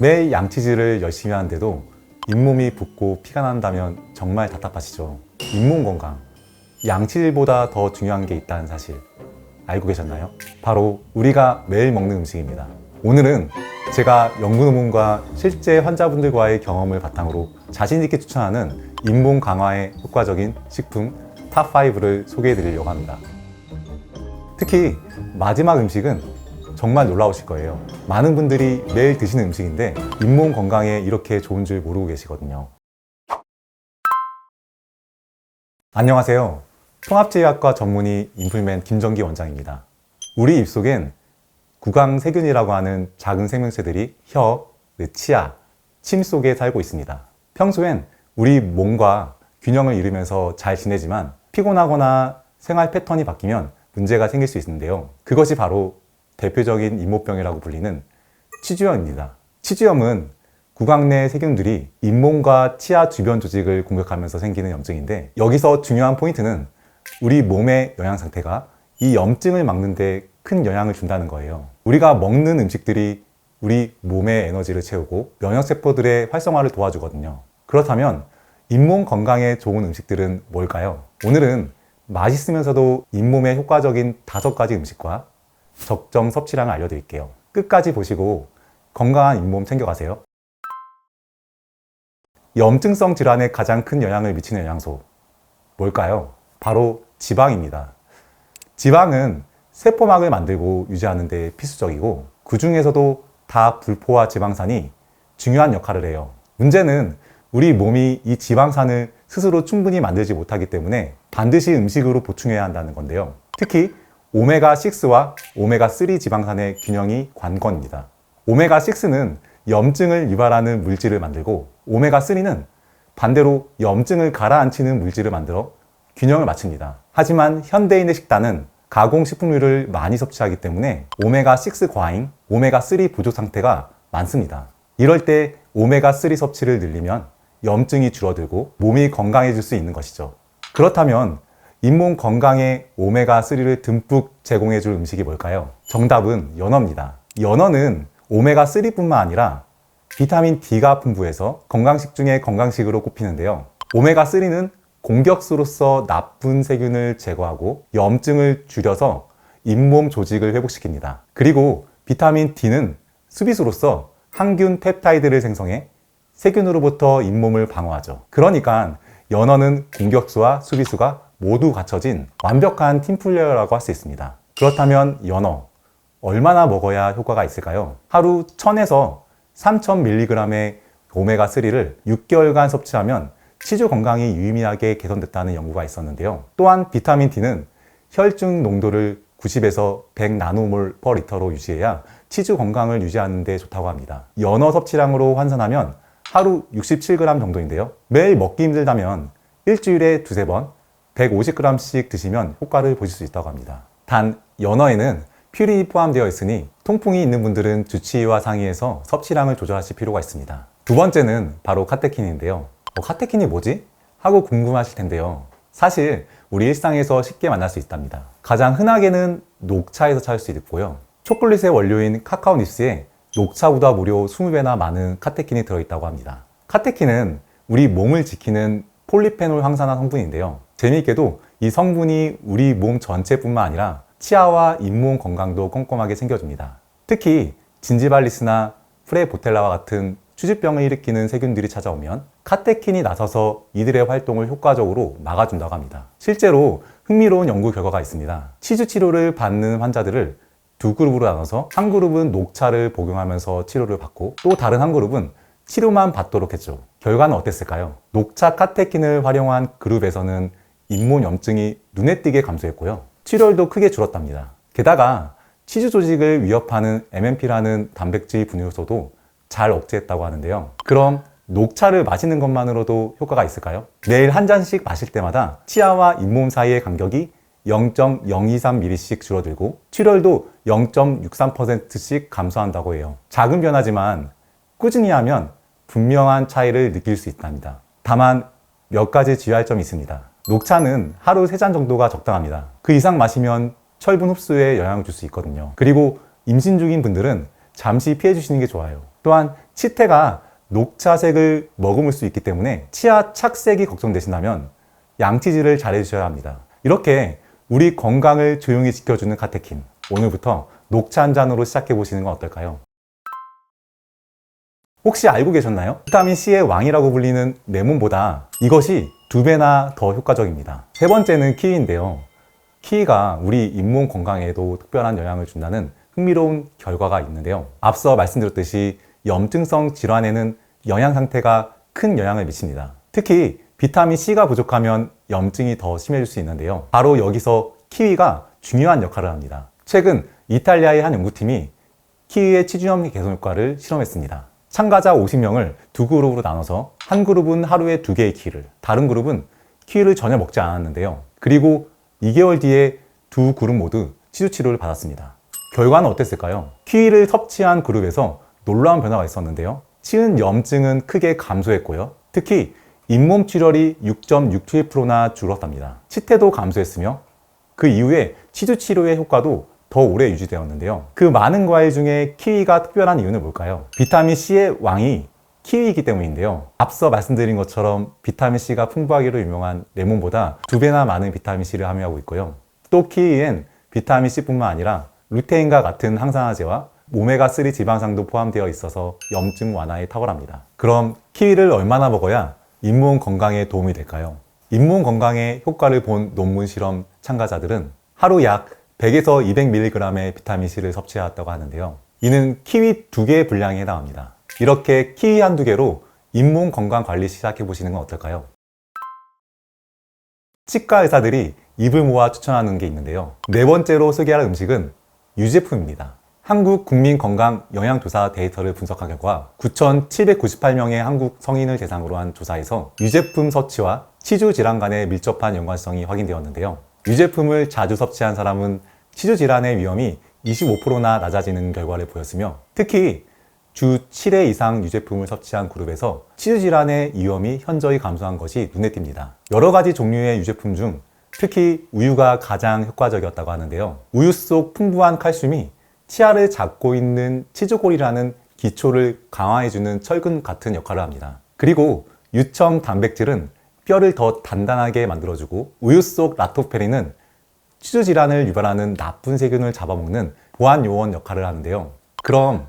매일 양치질을 열심히 하는데도 잇몸이 붓고 피가 난다면 정말 답답하시죠? 잇몸 건강, 양치질보다 더 중요한 게 있다는 사실 알고 계셨나요? 바로 우리가 매일 먹는 음식입니다. 오늘은 제가 연구 논문과 실제 환자분들과의 경험을 바탕으로 자신 있게 추천하는 잇몸 강화에 효과적인 식품 탑5를 소개해 드리려고 합니다. 특히 마지막 음식은 정말 놀라우실 거예요. 많은 분들이 매일 드시는 음식인데 잇몸 건강에 이렇게 좋은 줄 모르고 계시거든요. 안녕하세요. 통합제약과 전문의 인플맨 김정기 원장입니다. 우리 입속엔 구강세균이라고 하는 작은 생명체들이 혀, 치아, 침 속에 살고 있습니다. 평소엔 우리 몸과 균형을 이루면서 잘 지내지만 피곤하거나 생활 패턴이 바뀌면 문제가 생길 수 있는데요. 그것이 바로 대표적인 잇몸병이라고 불리는 치주염입니다. 치주염은 구강 내 세균들이 잇몸과 치아 주변 조직을 공격하면서 생기는 염증인데, 여기서 중요한 포인트는 우리 몸의 영양 상태가 이 염증을 막는 데 큰 영향을 준다는 거예요. 우리가 먹는 음식들이 우리 몸의 에너지를 채우고 면역세포들의 활성화를 도와주거든요. 그렇다면 잇몸 건강에 좋은 음식들은 뭘까요? 오늘은 맛있으면서도 잇몸에 효과적인 5가지 음식과 적정 섭취량을 알려드릴게요. 끝까지 보시고 건강한 잇몸 챙겨가세요. 염증성 질환에 가장 큰 영향을 미치는 영양소 뭘까요? 바로 지방입니다. 지방은 세포막을 만들고 유지하는 데 필수적이고, 그 중에서도 다불포화 지방산이 중요한 역할을 해요. 문제는 우리 몸이 이 지방산을 스스로 충분히 만들지 못하기 때문에 반드시 음식으로 보충해야 한다는 건데요. 특히 오메가6와 오메가3 지방산의 균형이 관건입니다. 오메가6는 염증을 유발하는 물질을 만들고, 오메가3는 반대로 염증을 가라앉히는 물질을 만들어 균형을 맞춥니다. 하지만 현대인의 식단은 가공식품류를 많이 섭취하기 때문에 오메가6 과잉, 오메가3 부족 상태가 많습니다. 이럴 때 오메가3 섭취를 늘리면 염증이 줄어들고 몸이 건강해질 수 있는 것이죠. 그렇다면 잇몸 건강에 오메가3를 듬뿍 제공해줄 음식이 뭘까요? 정답은 연어입니다. 연어는 오메가3뿐만 아니라 비타민 D가 풍부해서 건강식 중에 건강식으로 꼽히는데요. 오메가3는 공격수로서 나쁜 세균을 제거하고 염증을 줄여서 잇몸 조직을 회복시킵니다. 그리고 비타민 D는 수비수로서 항균 펩타이드를 생성해 세균으로부터 잇몸을 방어하죠. 그러니까 연어는 공격수와 수비수가 모두 갖춰진 완벽한 팀플레이어라고 할 수 있습니다. 그렇다면 연어 얼마나 먹어야 효과가 있을까요? 하루 1000에서 3000mg의 오메가3를 6개월간 섭취하면 치주 건강이 유의미하게 개선됐다는 연구가 있었는데요. 또한 비타민 D는 혈중 농도를 90에서 100 나노몰 퍼 리터로 유지해야 치주 건강을 유지하는 데 좋다고 합니다. 연어 섭취량으로 환산하면 하루 67g 정도인데요. 매일 먹기 힘들다면 일주일에 2~3번 150g씩 드시면 효과를 보실 수 있다고 합니다. 단 연어에는 퓨린이 포함되어 있으니 통풍이 있는 분들은 주치의와 상의해서 섭취량을 조절하실 필요가 있습니다. 두 번째는 바로 카테킨인데요. 카테킨이 뭐지? 하고 궁금하실 텐데요. 사실 우리 일상에서 쉽게 만날 수 있답니다. 가장 흔하게는 녹차에서 찾을 수 있고요. 초콜릿의 원료인 카카오 닙스에 녹차보다 무려 20배나 많은 카테킨이 들어있다고 합니다. 카테킨은 우리 몸을 지키는 폴리페놀 황산화 성분인데요. 재미있게도 이 성분이 우리 몸 전체뿐만 아니라 치아와 잇몸 건강도 꼼꼼하게 챙겨줍니다. 특히 진지발리스나 프레보텔라와 같은 추주병을 일으키는 세균들이 찾아오면 카테킨이 나서서 이들의 활동을 효과적으로 막아준다고 합니다. 실제로 흥미로운 연구 결과가 있습니다. 치주 치료를 받는 환자들을 두 그룹으로 나눠서 한 그룹은 녹차를 복용하면서 치료를 받고, 또 다른 한 그룹은 치료만 받도록 했죠. 결과는 어땠을까요? 녹차 카테킨을 활용한 그룹에서는 잇몸 염증이 눈에 띄게 감소했고요. 출혈도 크게 줄었답니다. 게다가 치주 조직을 위협하는 MMP라는 단백질 분효소도 잘 억제했다고 하는데요. 그럼 녹차를 마시는 것만으로도 효과가 있을까요? 매일 한 잔씩 마실 때마다 치아와 잇몸 사이의 간격이 0.023mm씩 줄어들고 출혈도 0.63%씩 감소한다고 해요. 작은 변화지만 꾸준히 하면 분명한 차이를 느낄 수 있답니다. 다만 몇 가지 주의할 점이 있습니다. 녹차는 하루 3잔 정도가 적당합니다. 그 이상 마시면 철분 흡수에 영향을 줄 수 있거든요. 그리고 임신 중인 분들은 잠시 피해 주시는 게 좋아요. 또한 치태가 녹차색을 머금을 수 있기 때문에 치아 착색이 걱정되신다면 양치질을 잘 해주셔야 합니다. 이렇게 우리 건강을 조용히 지켜주는 카테킨, 오늘부터 녹차 한 잔으로 시작해 보시는 건 어떨까요? 혹시 알고 계셨나요? 비타민C의 왕이라고 불리는 레몬보다 이것이 2배나 더 효과적입니다. 세 번째는 키위인데요. 키위가 우리 잇몸 건강에도 특별한 영향을 준다는 흥미로운 결과가 있는데요. 앞서 말씀드렸듯이 염증성 질환에는 영양 상태가 큰 영향을 미칩니다. 특히 비타민C가 부족하면 염증이 더 심해질 수 있는데요. 바로 여기서 키위가 중요한 역할을 합니다. 최근 이탈리아의 한 연구팀이 키위의 치주염 개선 효과를 실험했습니다. 참가자 50명을 두 그룹으로 나눠서 한 그룹은 하루에 2개의 키위를, 다른 그룹은 키위를 전혀 먹지 않았는데요. 그리고 2개월 뒤에 두 그룹 모두 치주 치료를 받았습니다. 결과는 어땠을까요? 키위를 섭취한 그룹에서 놀라운 변화가 있었는데요. 치은 염증은 크게 감소했고요. 특히 잇몸 출혈이 6.67%나 줄었답니다. 치태도 감소했으며 그 이후에 치주 치료의 효과도 더 오래 유지되었는데요. 그 많은 과일 중에 키위가 특별한 이유는 뭘까요? 비타민C의 왕이 키위이기 때문인데요. 앞서 말씀드린 것처럼 비타민C가 풍부하기로 유명한 레몬보다 2배나 많은 비타민C를 함유하고 있고요. 또 키위엔 비타민C뿐만 아니라 루테인과 같은 항산화제와 오메가3 지방산도 포함되어 있어서 염증 완화에 탁월합니다. 그럼 키위를 얼마나 먹어야 잇몸 건강에 도움이 될까요? 잇몸 건강에 효과를 본 논문 실험 참가자들은 하루 약 100에서 200mg의 비타민C를 섭취해왔다고 하는데요. 이는 키위 2개의 분량에 해당합니다. 이렇게 키위 한두 개로 잇몸 건강 관리 시작해 보시는 건 어떨까요? 치과 의사들이 입을 모아 추천하는 게 있는데요. 네 번째로 소개할 음식은 유제품입니다. 한국 국민건강영양조사 데이터를 분석한 결과 9,798명의 한국 성인을 대상으로 한 조사에서 유제품 섭취와 치주 질환 간의 밀접한 연관성이 확인되었는데요. 유제품을 자주 섭취한 사람은 치주 질환의 위험이 25%나 낮아지는 결과를 보였으며 특히 주 7회 이상 유제품을 섭취한 그룹에서 치주 질환의 위험이 현저히 감소한 것이 눈에 띕니다. 여러 가지 종류의 유제품 중 특히 우유가 가장 효과적이었다고 하는데요. 우유 속 풍부한 칼슘이 치아를 잡고 있는 치주골이라는 기초를 강화해주는 철근 같은 역할을 합니다. 그리고 유청 단백질은 뼈를 더 단단하게 만들어주고 우유 속 라토페린은 치주 질환을 유발하는 나쁜 세균을 잡아먹는 보안 요원 역할을 하는데요. 그럼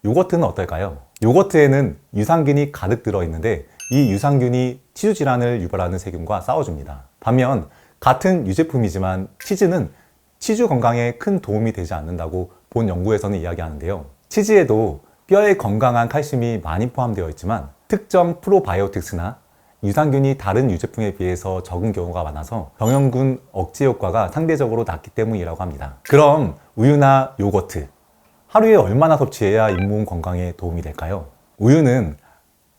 요거트는 어떨까요? 요거트에는 유산균이 가득 들어있는데 이 유산균이 치주 질환을 유발하는 세균과 싸워줍니다. 반면 같은 유제품이지만 치즈는 치주 건강에 큰 도움이 되지 않는다고 본 연구에서는 이야기하는데요. 치즈에도 뼈에 건강한 칼슘이 많이 포함되어 있지만 특정 프로바이오틱스나 유산균이 다른 유제품에 비해서 적은 경우가 많아서 병영균 억제 효과가 상대적으로 낮기 때문이라고 합니다. 그럼 우유나 요거트, 하루에 얼마나 섭취해야 잇몸 건강에 도움이 될까요? 우유는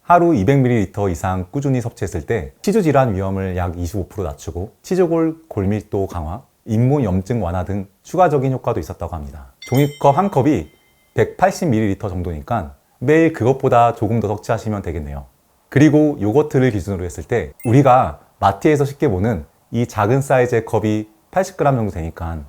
하루 200ml 이상 꾸준히 섭취했을 때 치주 질환 위험을 약 25% 낮추고 치주골 골밀도 강화, 잇몸 염증 완화 등 추가적인 효과도 있었다고 합니다. 종이컵 한 컵이 180ml 정도니까 매일 그것보다 조금 더 섭취하시면 되겠네요. 그리고 요거트를 기준으로 했을 때 우리가 마트에서 쉽게 보는 이 작은 사이즈의 컵이 80g 정도 되니까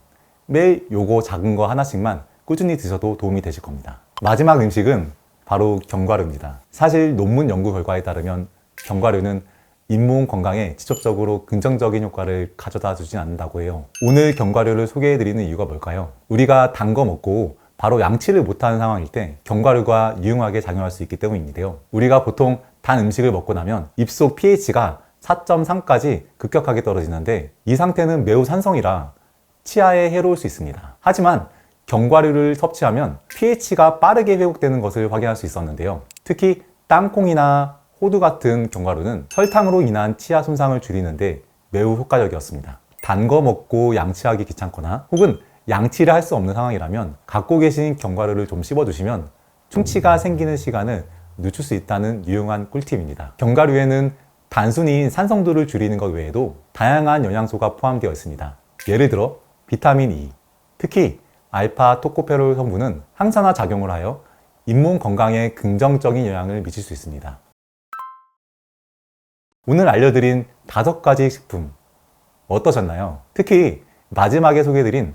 매일 요거 작은 거 하나씩만 꾸준히 드셔도 도움이 되실 겁니다. 마지막 음식은 바로 견과류입니다. 사실 논문 연구 결과에 따르면 견과류는 잇몸 건강에 직접적으로 긍정적인 효과를 가져다 주진 않는다고 해요. 오늘 견과류를 소개해드리는 이유가 뭘까요? 우리가 단 거 먹고 바로 양치를 못하는 상황일 때 견과류가 유용하게 작용할 수 있기 때문인데요. 우리가 보통 단 음식을 먹고 나면 입속 pH가 4.3까지 급격하게 떨어지는데 이 상태는 매우 산성이라 치아에 해로울 수 있습니다. 하지만 견과류를 섭취하면 pH가 빠르게 회복되는 것을 확인할 수 있었는데요. 특히 땅콩이나 호두 같은 견과류는 설탕으로 인한 치아 손상을 줄이는데 매우 효과적이었습니다. 단 거 먹고 양치하기 귀찮거나 혹은 양치를 할 수 없는 상황이라면 갖고 계신 견과류를 좀 씹어주시면 충치가 생기는 시간을 늦출 수 있다는 유용한 꿀팁입니다. 견과류에는 단순히 산성도를 줄이는 것 외에도 다양한 영양소가 포함되어 있습니다. 예를 들어 비타민 E, 특히 알파 토코페롤 성분은 항산화 작용을 하여 잇몸 건강에 긍정적인 영향을 미칠 수 있습니다. 오늘 알려드린 5가지 식품 어떠셨나요? 특히 마지막에 소개해드린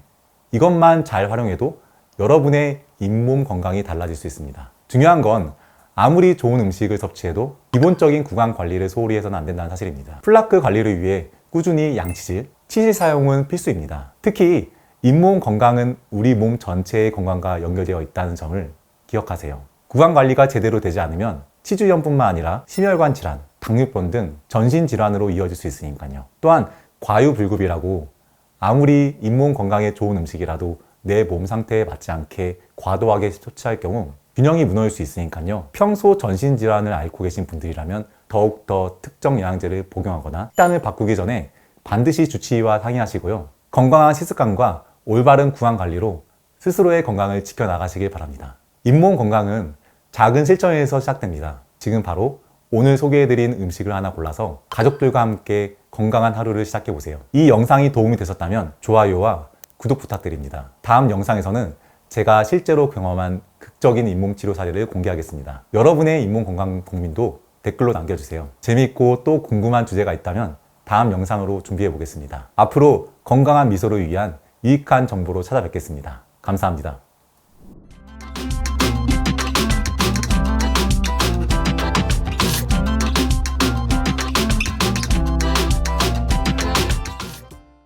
이것만 잘 활용해도 여러분의 잇몸 건강이 달라질 수 있습니다. 중요한 건 아무리 좋은 음식을 섭취해도 기본적인 구강 관리를 소홀히 해서는 안 된다는 사실입니다. 플라크 관리를 위해 꾸준히 양치질, 치실 사용은 필수입니다. 특히 잇몸 건강은 우리 몸 전체의 건강과 연결되어 있다는 점을 기억하세요. 구강 관리가 제대로 되지 않으면 치주염뿐만 아니라 심혈관 질환, 당뇨병 등 전신 질환으로 이어질 수 있으니까요. 또한 과유불급이라고 아무리 잇몸 건강에 좋은 음식이라도 내 몸 상태에 맞지 않게 과도하게 섭취할 경우 균형이 무너질 수 있으니까요. 평소 전신 질환을 앓고 계신 분들이라면 더욱더 특정 영양제를 복용하거나 식단을 바꾸기 전에 반드시 주치의와 상의하시고요. 건강한 식습관과 올바른 구강 관리로 스스로의 건강을 지켜나가시길 바랍니다. 잇몸 건강은 작은 실천에서 시작됩니다. 지금 바로 오늘 소개해드린 음식을 하나 골라서 가족들과 함께 건강한 하루를 시작해보세요. 이 영상이 도움이 되셨다면 좋아요와 구독 부탁드립니다. 다음 영상에서는 제가 실제로 경험한 극적인 잇몸 치료 사례를 공개하겠습니다. 여러분의 잇몸 건강 고민도 댓글로 남겨주세요. 재미있고 또 궁금한 주제가 있다면 다음 영상으로 준비해 보겠습니다. 앞으로 건강한 미소를 위한 유익한 정보로 찾아뵙겠습니다. 감사합니다.